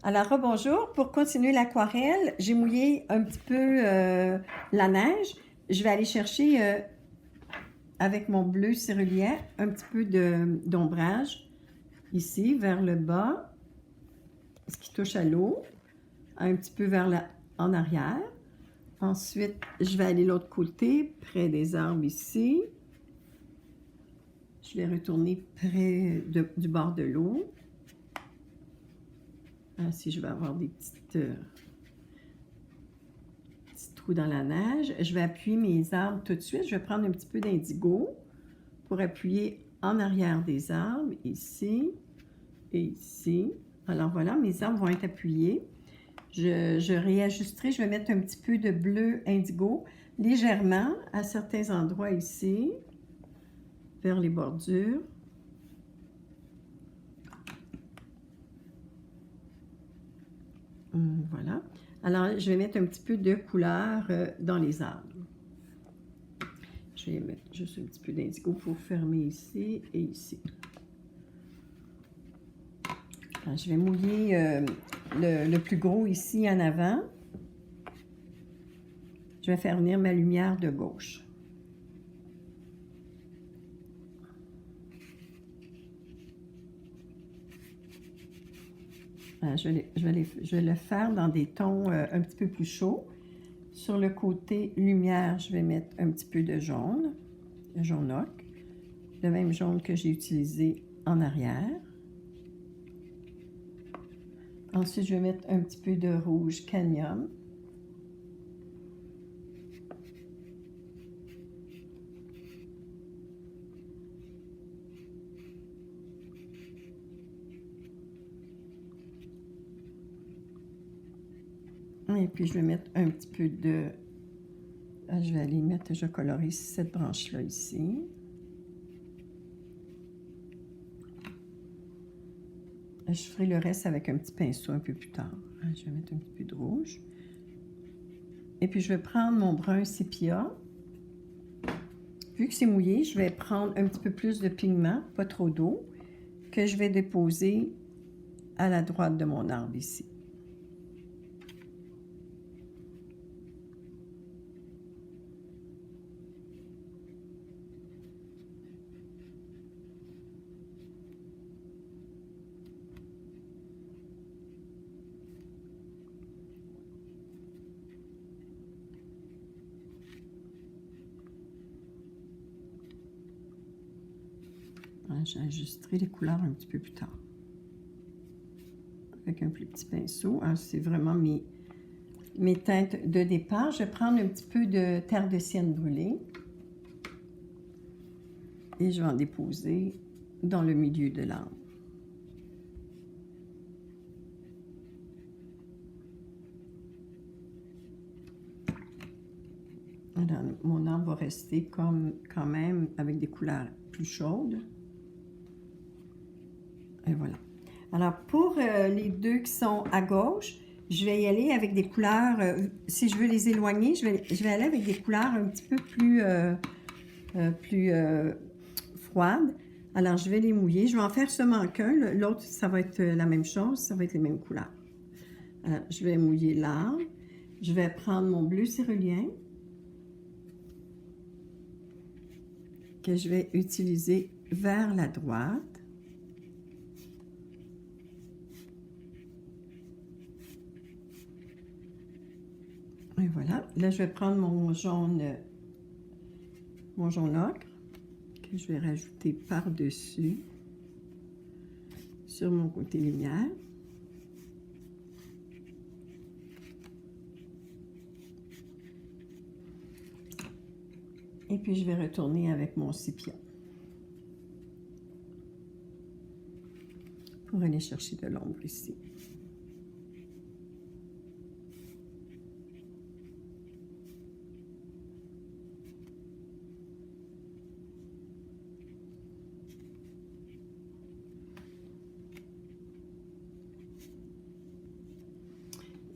Alors, rebonjour. Pour continuer l'aquarelle, j'ai mouillé un petit peu la neige. Je vais aller chercher avec mon bleu cérulean un petit peu d'ombrage ici vers le bas, ce qui touche à l'eau, un petit peu en arrière. Ensuite, je vais aller de l'autre côté, près des arbres ici. Je vais retourner près du bord de l'eau. Ainsi, je vais avoir des petits trous dans la neige. Je vais appuyer mes arbres tout de suite. Je vais prendre un petit peu d'indigo pour appuyer en arrière des arbres, ici et ici. Alors voilà, mes arbres vont être appuyés. Je réajusterai, je vais mettre un petit peu de bleu indigo légèrement à certains endroits ici, vers les bordures. Voilà. Alors, je vais mettre un petit peu de couleur dans les arbres. Je vais mettre juste un petit peu d'indigo pour fermer ici et ici. Alors, je vais mouiller le plus gros ici en avant. Je vais faire venir ma lumière de gauche. Je vais le faire dans des tons un petit peu plus chauds. Sur le côté lumière, je vais mettre un petit peu de jaune ocre, le même jaune que j'ai utilisé en arrière. Ensuite, je vais mettre un petit peu de rouge cadmium. Et puis, je vais mettre un petit peu de... Je vais aller mettre, je colorise cette branche-là ici. Je ferai le reste avec un petit pinceau un peu plus tard. Je vais mettre un petit peu de rouge. Et puis, je vais prendre mon brun sépia. Vu que c'est mouillé, je vais prendre un petit peu plus de pigment, pas trop d'eau, que je vais déposer à la droite de mon arbre ici. J'ajusterai les couleurs un petit peu plus tard. Avec un plus petit pinceau. C'est vraiment mes teintes de départ. Je vais prendre un petit peu de terre de sienne brûlée. Et je vais en déposer dans le milieu de l'arbre. Alors, mon arbre va rester comme quand même avec des couleurs plus chaudes. Et voilà. Alors, pour les deux qui sont à gauche, je vais y aller avec des couleurs, si je veux les éloigner, je vais aller avec des couleurs un petit peu plus froides. Alors, je vais les mouiller. Je vais en faire seulement qu'un. L'autre, ça va être la même chose. Ça va être les mêmes couleurs. Alors, je vais mouiller l'arbre. Je vais prendre mon bleu cérulean que je vais utiliser vers la droite. Et voilà. Là, je vais prendre mon jaune ocre que je vais rajouter par-dessus sur mon côté lumière. Et puis, je vais retourner avec mon sépia pour aller chercher de l'ombre ici.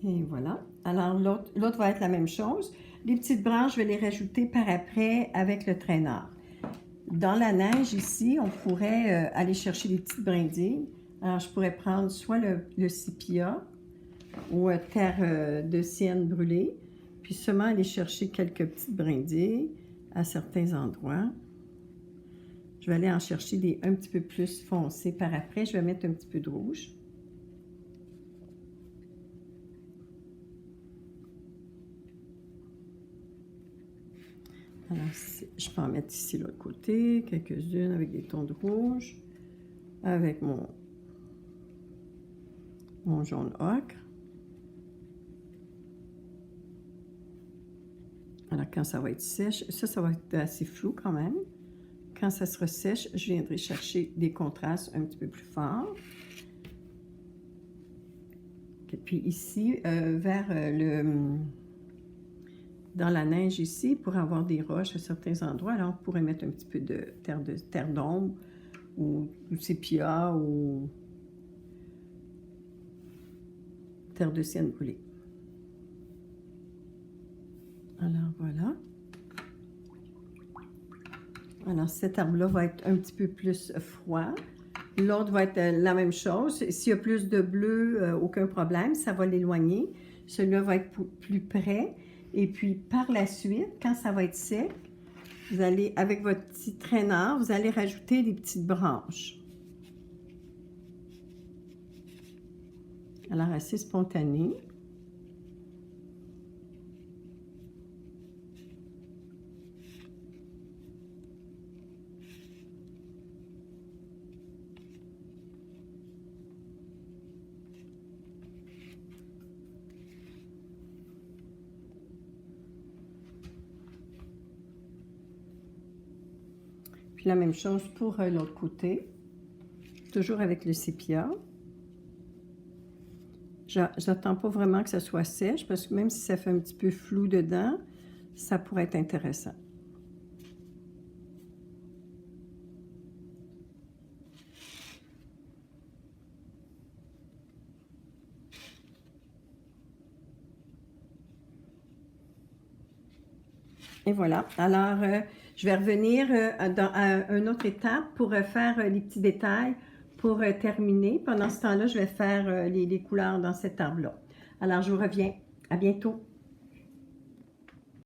Et voilà. Alors, l'autre va être la même chose. Les petites branches, je vais les rajouter par après avec le traîneur. Dans la neige, ici, on pourrait aller chercher des petites brindilles. Alors, je pourrais prendre soit le sépia ou terre de sienne brûlée. Puis seulement aller chercher quelques petites brindilles à certains endroits. Je vais aller en chercher des un petit peu plus foncés par après. Je vais mettre un petit peu de rouge. Alors, je peux en mettre ici de l'autre côté, quelques-unes avec des tons de rouge, avec mon jaune ocre. Alors, quand ça va être sèche, ça va être assez flou quand même. Quand ça sera sèche, je viendrai chercher des contrastes un petit peu plus forts. Et puis ici, dans la neige ici, pour avoir des roches à certains endroits, alors on pourrait mettre un petit peu de terre d'ombre ou sépia ou terre de sienne brûlée. Alors voilà. Alors cet arbre-là va être un petit peu plus froid. L'autre va être la même chose. S'il y a plus de bleu, aucun problème, ça va l'éloigner. Celui-là va être plus près. Et puis par la suite, quand ça va être sec, vous allez, avec votre petit traîneur, vous allez rajouter des petites branches. Alors assez spontané. Puis la même chose pour l'autre côté, toujours avec le sépia. J'attends pas vraiment que ça soit sèche parce que même si ça fait un petit peu flou dedans, ça pourrait être intéressant. Et voilà. Alors, je vais revenir à une autre étape pour faire les petits détails pour terminer. Pendant ce temps-là, je vais faire les couleurs dans cet arbre-là. Alors, je vous reviens. À bientôt.